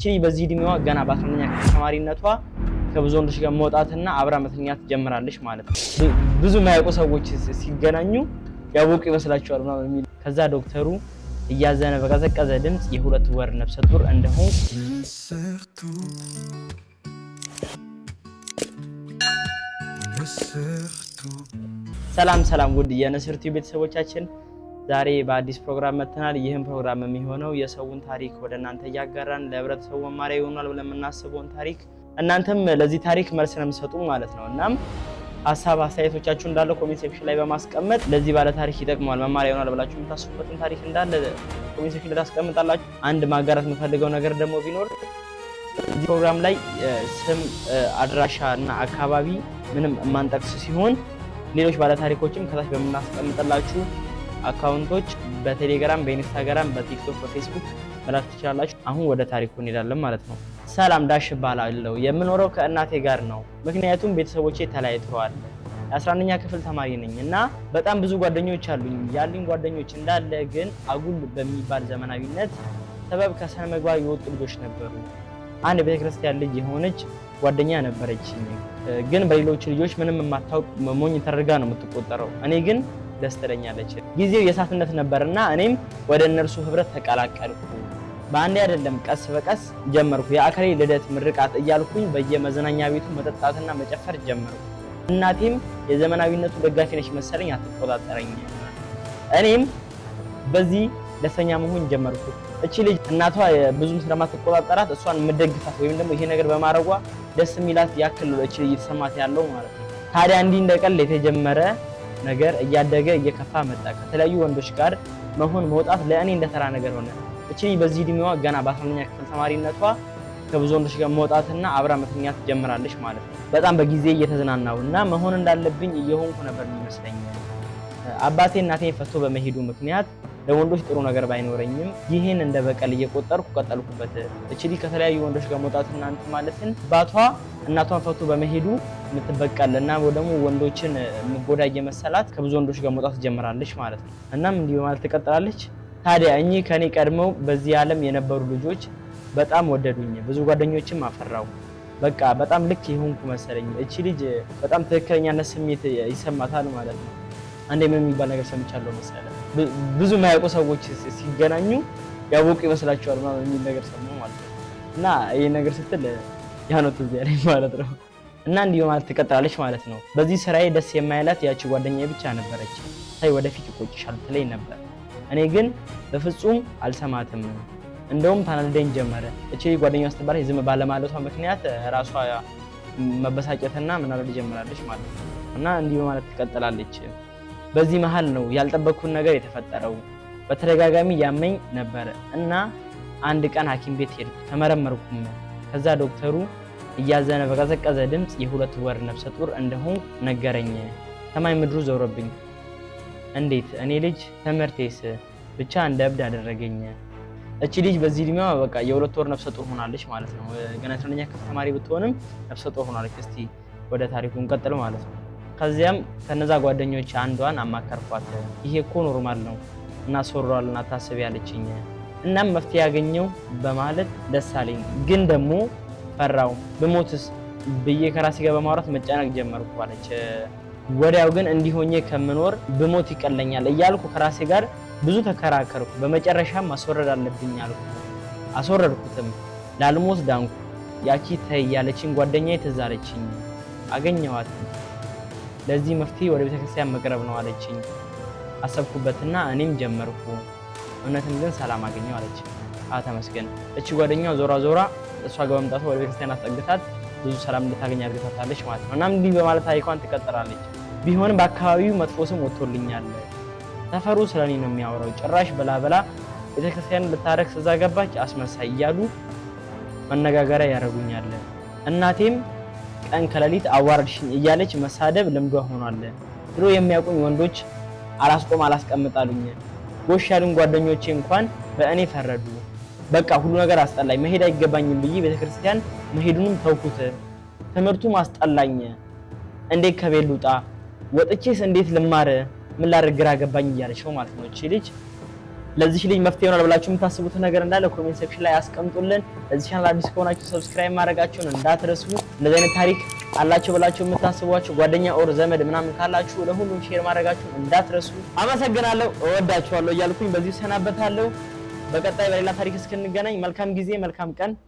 እቺ በዚህ እድሜዋ ገና በ11ኛ ክፍል ተማሪነቷ ከብዙ ወንዶች ጋር መውጣትና አብራ መተኛት ጀምራለች ማለት ነው። ብዙ የማያውቁ ሰዎች ሲገናኙ ያወቁ ይመስላቸዋል ምናምን የሚል ከዛ ዶክተሩ እያዘነ በቀዘቀዘ ድምጽ የሁለት ወር ነፍሰ ጡር እንደሆነ ሰላም ውድ የንስር ቲዩብ ቤተሰቦቻችን ዛሬ በአዲስ ፕሮግራም መተናል። ይህም ፕሮግራም የሚሆነው የሰውን ታሪክ ወደ እናንተ እያጋራን ለህብረተሰቡ መማሪያ ይሆናል ብለን የምናስበውን ታሪክ እናንተም ለዚህ ታሪክ መልስ ነው የምትሰጡ ማለት ነው። እናም ሀሳብ አስተያየቶቻችሁ እንዳለ ኮሜንት ሴክሽን ላይ በማስቀመጥ ለዚህ ባለ ታሪክ ይጠቅማል መማሪያ ይሆናል ብላችሁ የምታስቡበትን ታሪክ እንዳለ ኮሜንት ሴክሽን ላይ ታስቀምጣላችሁ። አንድ ማጋራት የምፈልገው ነገር ደግሞ ቢኖር እዚህ ፕሮግራም ላይ ስም፣ አድራሻ እና አካባቢ ምንም የማንጠቅስ ሲሆን ሌሎች ባለ ታሪኮችም ከታች በምናስቀምጥላችሁ አካውንቶች በቴሌግራም፣ በኢንስታግራም፣ በቲክቶክ፣ በፌስቡክ መላክ ትችላላችሁ። አሁን ወደ ታሪኩ እንሄዳለን ማለት ነው። ሰላም ዳሽ እባላለሁ። የምኖረው ከእናቴ ጋር ነው። ምክንያቱም ቤተሰቦቼ ተለያይተዋል። የ11ኛ ክፍል ተማሪ ነኝ እና በጣም ብዙ ጓደኞች አሉኝ። ያሉኝ ጓደኞች እንዳለ ግን አጉል በሚባል ዘመናዊነት ሰበብ ከስነ ምግባር የወጡ ልጆች ነበሩ። አንድ ቤተክርስቲያን ልጅ የሆነች ጓደኛ ነበረችኝ። ግን በሌሎች ልጆች ምንም የማታውቅ ሞኝ ተደርጋ ነው የምትቆጠረው። እኔ ግን ደስ ትለኛለች። ጊዜው የእሳትነት ነበርና እኔም ወደ እነርሱ ህብረት ተቀላቀልኩ። በአንዴ አይደለም ቀስ በቀስ ጀመርኩ። የአካሌ ልደት፣ ምርቃት እያልኩኝ በየመዝናኛ ቤቱ መጠጣትና መጨፈር ጀመርኩ። እናቴም የዘመናዊነቱ ደጋፊ ነች መሰለኝ አትቆጣጠረኝ። እኔም በዚህ ደስተኛ መሆን ጀመርኩ። እቺ ልጅ እናቷ ብዙም ስለማትቆጣጠራት እሷን የምደግፋት ወይም ደግሞ ይሄ ነገር በማድረጓ ደስ የሚላት ያክል እቺ ልጅ የተሰማት ያለው ማለት ነው። ታዲያ እንዲህ እንደቀል የተጀመረ ነገር እያደገ እየከፋ መጣ። ከተለያዩ ወንዶች ጋር መሆን መውጣት ለእኔ እንደተራ ነገር ሆነ። እቺ በዚህ እድሜዋ ገና በ11ኛ ክፍል ተማሪነቷ ከብዙ ወንዶች ጋር መውጣትና አብራ መተኛት ጀምራለች ማለት ነው። በጣም በጊዜ እየተዝናናውና መሆን እንዳለብኝ እየሆንኩ ነበር የሚመስለኝ። አባቴ እናቴን ፈቶ በመሄዱ ምክንያት ለወንዶች ጥሩ ነገር ባይኖረኝም ይሄን እንደ በቀል እየቆጠርኩ ቀጠልኩበት። እቺ ከተለያዩ ወንዶች ጋር መውጣትና እንትን ማለትን አባቷ እናቷን ፈቶ በመሄዱ የምትበቀልና ደግሞ ወንዶችን የምትጎዳ እየመሰላት ከብዙ ወንዶች ጋር መውጣት ጀምራለች ማለት ነው። እናም እንዲህ ማለት ትቀጥላለች። ታዲያ እኚህ ከኔ ቀድመው በዚህ ዓለም የነበሩ ልጆች በጣም ወደዱኝ። ብዙ ጓደኞችም አፈራው። በቃ በጣም ልክ ይሆንኩ መሰለኝ። እቺ ልጅ በጣም ትክክለኛነት ስሜት ይሰማታል ማለት ነው። አንዴ ምን የሚባል ነገር ሰምቻለሁ መሰለኝ፣ ብዙ የማያውቁ ሰዎች ሲገናኙ ያወቁ ይመስላቸዋል ምናምን የሚል ነገር ሰማሁ ማለት ነው። እና ይሄ ነገር ስትል ያ ነው ትዝ ያለኝ ማለት ነው። እና እንዲህ ማለት ትቀጥላለች ማለት ነው። በዚህ ስራዬ ደስ የማይላት ያቺ ጓደኛዬ ብቻ ነበረች። ታይ ወደፊት ይቆጭሻል ትለኝ ነበር። እኔ ግን በፍጹም አልሰማትም። እንደውም ታናደኝ ጀመረ። እቺ ጓደኛዋ ስትባል ዝም ባለማለቷ ምክንያት ራሷ መበሳጨትና ምናምን ጀምራለች ማለት ነው። እና እንዲህ ማለት ትቀጥላለች። በዚህ መሃል ነው ያልጠበቅኩት ነገር የተፈጠረው። በተደጋጋሚ ያመኝ ነበር እና አንድ ቀን ሐኪም ቤት ሄድኩ። ተመረመርኩም። ከዛ ዶክተሩ እያዘነ በቀዘቀዘ ድምጽ የሁለት ወር ነፍሰ ጡር እንደሆንኩ ነገረኝ። ሰማይ ምድሩ ዞረብኝ። እንዴት እኔ ልጅ ትምህርቴስ ብቻ እንደ እብድ አደረገኝ። እቺ ልጅ በዚህ እድሜዋ በቃ የሁለት ወር ነፍሰ ጡር ሆናለች ማለት ነው። ገና 11ኛ ክፍል ተማሪ ብትሆንም ነፍሰ ጡር ሆናለች። እስቲ ወደ ታሪኩ እንቀጥል ማለት ነው። ከዚያም ከነዛ ጓደኞች አንዷን አማከርኳት። ይሄ እኮ ኖርማል ነው እና ሶሯል እና ታስቢ ያለችኝ። እናም መፍትሄ ያገኘው በማለት ደስ አለኝ። ግን ደግሞ ፈራው። ብሞትስ ብዬ ከራሴ ጋር በማውራት መጨነቅ ጀመርኩ አለች። ወዲያው ግን እንዲሆኜ ከምኖር ብሞት ይቀለኛል እያልኩ ከራሴ ጋር ብዙ ተከራከርኩ። በመጨረሻም ማስወረድ አለብኝ አልኩ። አስወረድኩትም። ላልሞት ዳንኩ። ያቺ ተይ ያለችኝ ጓደኛዬ ትዝ አለችኝ። አገኘኋት። ለዚህ መፍትሄ ወደ ቤተክርስቲያን መቅረብ ነው አለችኝ። አሰብኩበትና እኔም ጀመርኩ። እውነትም ግን ሰላም አገኘው አለች። ተመስገን። እቺ ጓደኛዋ ዞራ እሷ ጋር መምጣቷ ወደ ቤተክርስቲያን አስጠግታት ብዙ ሰላም እንድታገኝ አድርጋታለች ማለት ነው። እናም እንዲህ በማለት ታሪኳን ትቀጥላለች። ቢሆንም በአካባቢው መጥፎ ስም ወጥቶልኛል። ሰፈሩ ስለኔ ነው የሚያወራው። ጭራሽ በላበላ ቤተክርስቲያን ልታረክ እዛ ገባች አስመሳይ እያሉ መነጋገሪያ ያደርጉኛል። እናቴም ቀን ከሌሊት አዋርድሽኝ እያለች መሳደብ ልምዷ ሆኗል። ድሮ የሚያውቁኝ ወንዶች አላስቀምጣሉኝ። ጎሽ ያሉኝ ጓደኞቼ እንኳን በእኔ ፈረዱ። በቃ ሁሉ ነገር አስጠላኝ። መሄድ አይገባኝም ብዬ ቤተክርስቲያን መሄዱንም ተውኩት። ትምህርቱም አስጠላኝ። እንዴት ከቤት ልውጣ? ወጥቼስ እንዴት ልማር? ምን ላድርግ ግራ ገባኝ እያለች ነው ማለት ነው። እቺ ልጅ ለዚህ ልጅ መፍትሄ ይሆናል ብላችሁ የምታስቡት ነገር እንዳለ ኮሜንት ሴክሽን ላይ አስቀምጡልን። ለዚህ ቻናል አዲስ ከሆናችሁ ሰብስክራይብ ማድረጋችሁን እንዳትረሱ። እንደዚህ አይነት ታሪክ አላችሁ ብላችሁ የምታስቧቸው ጓደኛ ኦር ዘመድ ምናምን ካላችሁ ለሁሉም ሼር ማድረጋችሁን እንዳትረሱ። አመሰግናለሁ፣ እወዳችኋለሁ እያልኩኝ በዚህ ሰናበታለሁ። በቀጣይ በሌላ ታሪክ እስክንገናኝ መልካም ጊዜ፣ መልካም ቀን።